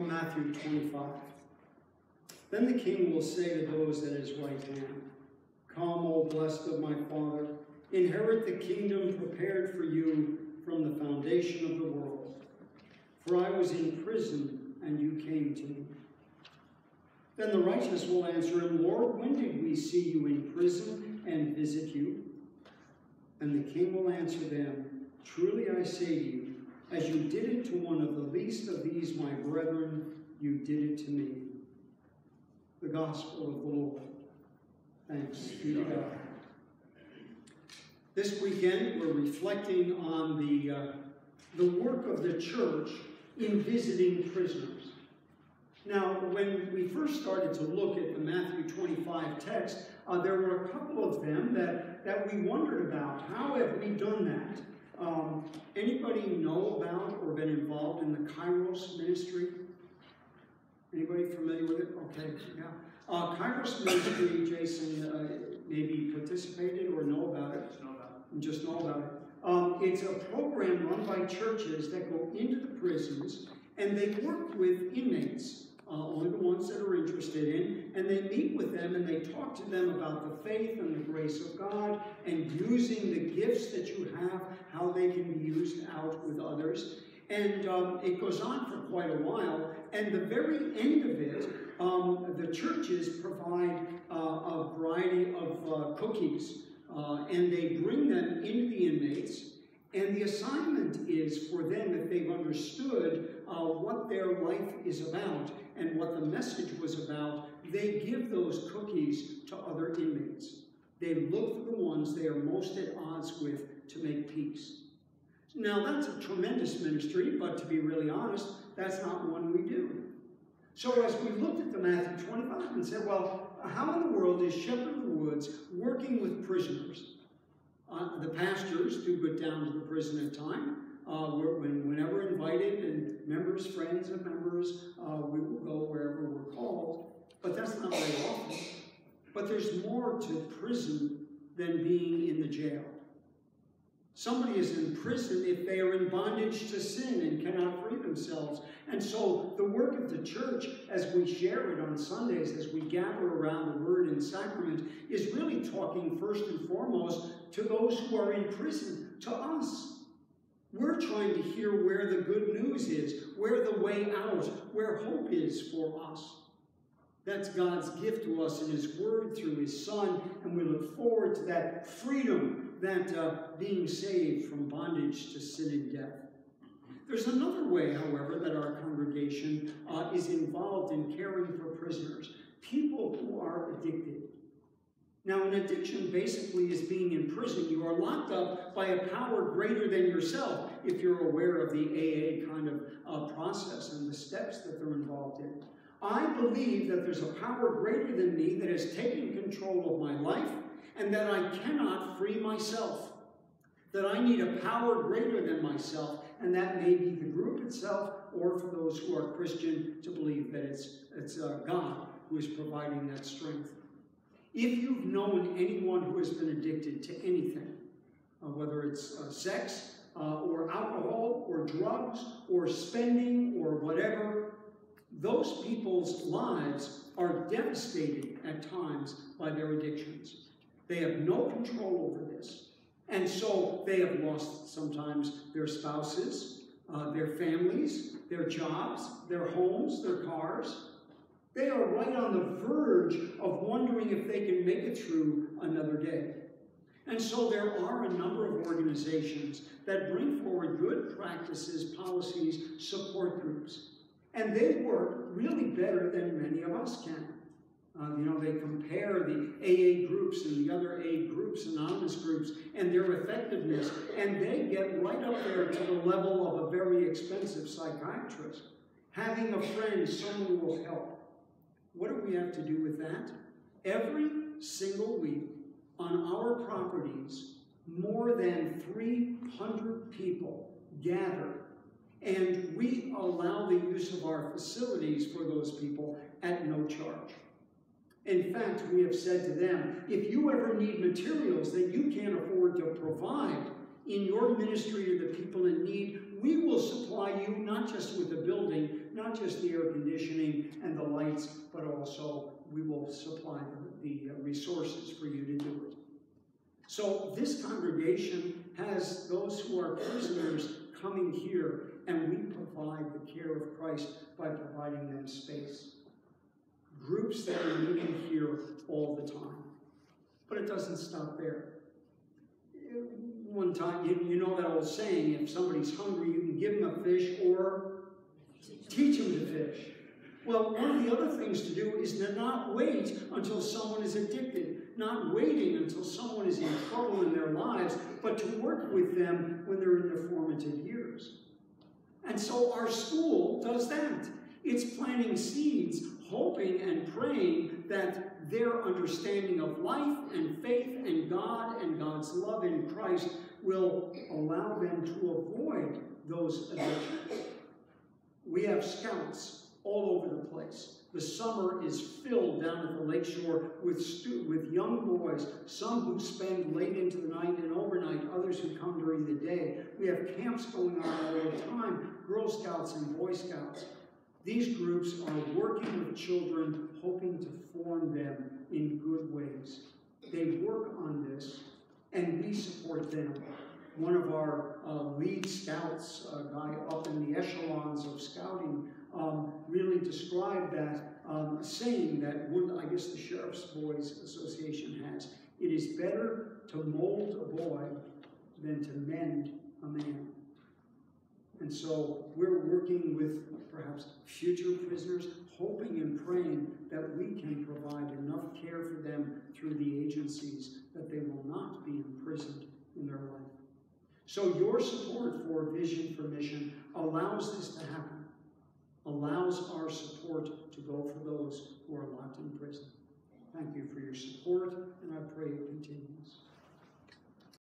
from Matthew 25. Then the king will say to those at his right hand, "Come, O blessed of my Father, inherit the kingdom prepared for you from the foundation of the world. For I was in prison, and you came to me." Then the righteous will answer him, "Lord, when did we see you in prison and visit you?" And the king will answer them, "Truly I say to you, as you did it to one of the least of these my brethren, you did it to me." The gospel of the Lord. Thanks be to God. This weekend, we're reflecting on the work of the church in visiting prisoners. Now, when we first started to look at the Matthew 25 text, there were a couple of them that we wondered about. How have we done that? Anybody know about or been involved in the Kairos ministry? Anybody familiar with it? Okay, yeah. Kairos ministry, Jason, maybe participated or know about it? Just know about it. It's a program run by churches that go into the prisons, and they work with inmates, only the ones that are interested in, and they meet with them and they talk to them about the faith and the grace of God and using the gifts that you have, how they can be used out with others. And it goes on for quite a while, and the very end of it, the churches provide a variety of cookies, and they bring them into the inmates, and the assignment is for them, if they've understood what their life is about and what the message was about, they give those cookies to other inmates. They look for the ones they are most at odds with to make peace. Now, that's a tremendous ministry, but to be really honest, that's not one we do. So as we looked at the Matthew 25 and said, well, how in the world is Shepherd of the Woods working with prisoners? The pastors do go down to the prison at time. Whenever invited, and members, friends of members, we will go wherever we're called. But that's not very often. But there's more to prison than being in the jail. Somebody is in prison if they are in bondage to sin and cannot free themselves. And so the work of the church, as we share it on Sundays, as we gather around the Word and Sacrament, is really talking first and foremost to those who are in prison, to us. We're trying to hear where the good news is, where the way out, where hope is for us. That's God's gift to us in His Word through His Son, and we look forward to that freedom, that being saved from bondage to sin and death. There's another way, however, that our congregation is involved in caring for prisoners, people who are addicted. Now, an addiction basically is being in prison. You are locked up by a power greater than yourself, if you're aware of the AA kind of process and the steps that they're involved in. I believe that there's a power greater than me that has taken control of my life, and that I cannot free myself. That I need a power greater than myself, and that may be the group itself, or for those who are Christian, to believe that it's God who is providing that strength. If you've known anyone who has been addicted to anything, whether it's sex, or alcohol, or drugs, or spending, or whatever, those people's lives are devastated at times by their addictions. They have no control over this. And so they have lost sometimes their spouses, their families, their jobs, their homes, their cars. They are right on the verge of wondering if they can make it through another day. And so there are a number of organizations that bring forward good practices, policies, support groups. And they work really better than many of us can. They compare the AA groups and the other AA groups, anonymous groups, and their effectiveness, and they get right up there to the level of a very expensive psychiatrist. Having a friend, someone who will help. What do we have to do with that? Every single week on our properties, more than 300 people gather, and we allow the use of our facilities for those people at no charge. In fact, we have said to them, if you ever need materials that you can't afford to provide in your ministry to the people in need, we will supply you not just with a building, not just the air conditioning and the lights, but also we will supply the resources for you to do it. So this congregation has those who are prisoners coming here, and we provide the care of Christ by providing them space. Groups that are meeting here all the time. But it doesn't stop there. One time, you know that old saying, if somebody's hungry, you can give them a fish or teach them to fish. Well, one of the other things to do is to not wait until someone is addicted, not waiting until someone is in trouble in their lives, but to work with them when they're in their formative years. And so our school does that. It's planting seeds, hoping and praying that their understanding of life and faith and God and God's love in Christ will allow them to avoid those addictions. We have scouts all over the place. The summer is filled down at the lakeshore with young boys, some who spend late into the night and overnight, others who come during the day. We have camps going on all the time, Girl Scouts and Boy Scouts. These groups are working with children, hoping to form them in good ways. They work on this, and we support them. One of our lead scouts, a guy up in the echelons of scouting, really described that, saying that I guess the Sheriff's Boys Association has, it is better to mold a boy than to mend a man. And so we're working with perhaps future prisoners, hoping and praying that we can provide enough care for them through the agencies that they will not be imprisoned in their life. So your support for Vision for Mission allows this to happen, allows our support to go for those who are locked in prison. Thank you for your support, and I pray it continues.